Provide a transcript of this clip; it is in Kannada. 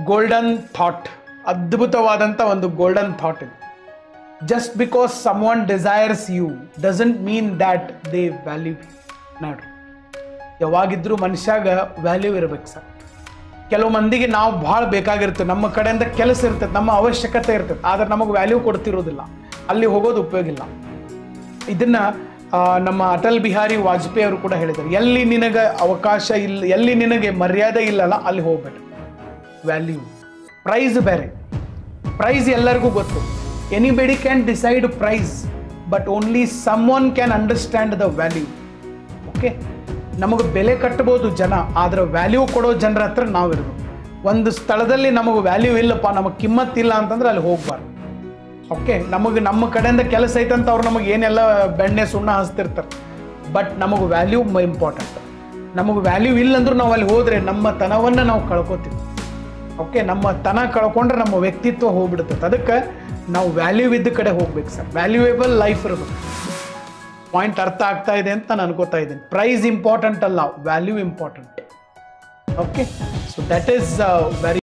ಗೋಲ್ಡನ್ ಥಾಟ್, ಅದ್ಭುತವಾದಂಥ ಒಂದು ಗೋಲ್ಡನ್ ಥಾಟ್ ಇದು. Just because someone desires you doesn't mean that they value ನೋಡ್ರಿ. ಯಾವಾಗಿದ್ರೂ ಮನುಷ್ಯಾಗ ವ್ಯಾಲ್ಯೂ ಇರ್ಬೇಕು ಸರ್. ಕೆಲವು ಮಂದಿಗೆ ನಾವು ಭಾಳ ಬೇಕಾಗಿರ್ತೇವೆ, ನಮ್ಮ ಕಡೆಯಿಂದ ಕೆಲಸ ಇರ್ತದೆ, ನಮ್ಮ ಅವಶ್ಯಕತೆ ಇರ್ತದೆ, ಆದರೆ ನಮಗೆ ವ್ಯಾಲ್ಯೂ ಕೊಡ್ತಿರೋದಿಲ್ಲ, ಅಲ್ಲಿ ಹೋಗೋದು ಉಪಯೋಗ ಇಲ್ಲ. ಇದನ್ನು ನಮ್ಮ ಅಟಲ್ ಬಿಹಾರಿ ವಾಜಪೇಯಿ ಅವರು ಕೂಡ ಹೇಳಿದ್ದಾರೆ, ಎಲ್ಲಿ ನಿನಗೆ ಅವಕಾಶ ಇಲ್ಲ, ಎಲ್ಲಿ ನಿನಗೆ ಮರ್ಯಾದೆ ಇಲ್ಲಲ್ಲ ಅಲ್ಲಿ ಹೋಗ್ಬೇಡ. ವ್ಯಾಲ್ಯೂ, ಪ್ರೈಸ್ ಬೇರೆ. ಪ್ರೈಸ್ ಎಲ್ಲರಿಗೂ ಗೊತ್ತು, anybody can decide price, but only someone can understand the value. Okay, ನಮಗೆ ಬೆಲೆ ಕಟ್ಬೋದು ಜನ, ಆದರೆ ವ್ಯಾಲ್ಯೂ ಕೊಡೋ ಜನರ ಹತ್ರ ನಾವಿರ್ಬೇಕು. ಒಂದು ಸ್ಥಳದಲ್ಲಿ ನಮಗೆ ವ್ಯಾಲ್ಯೂ ಇಲ್ಲಪ್ಪ, ನಮಗೆ ಕಿಮ್ಮತ್ತಿಲ್ಲ ಅಂತಂದ್ರೆ ಅಲ್ಲಿ ಹೋಗ್ಬಾರ್ದು. ಓಕೆ, ನಮಗೆ ನಮ್ಮ ಕಡೆಯಿಂದ ಕೆಲಸ ಐತಂತ ಅವ್ರು ನಮಗೆ ಏನೆಲ್ಲ ಬೆಣ್ಣೆ ಸುಣ್ಣ ಹಚ್ತಿರ್ತಾರೆ, ಬಟ್ ನಮಗೆ ವ್ಯಾಲ್ಯೂ ಇಂಪಾರ್ಟೆಂಟ್. ನಮಗೆ ವ್ಯಾಲ್ಯೂ ಇಲ್ಲಂದ್ರೂ ನಾವು ಅಲ್ಲಿ ಹೋದರೆ ನಮ್ಮ ತನವನ್ನು ನಾವು ಕಳ್ಕೊತೀವಿ. ಓಕೆ, ನಮ್ಮ ತನ ಕಳ್ಕೊಂಡ್ರೆ ನಮ್ಮ ವ್ಯಕ್ತಿತ್ವ ಹೋಗ್ಬಿಡ್ತದೆ. ಅದಕ್ಕೆ ನಾವು ವ್ಯಾಲ್ಯೂ ಇದ್ದ ಕಡೆ ಹೋಗ್ಬೇಕು ಸರ್. ವ್ಯಾಲ್ಯೂಯೇಬಲ್ ಲೈಫ್ ಇರಬೇಕು. ಪಾಯಿಂಟ್ ಅರ್ಥ ಆಗ್ತಾ ಇದೆ ಅಂತ ನಾನು ಅನ್ಕೋತಾ ಇದ್ದೀನಿ. ಪ್ರೈಸ್ ಇಂಪಾರ್ಟೆಂಟ್ ಅಲ್ಲ, value important. Okay, so that is very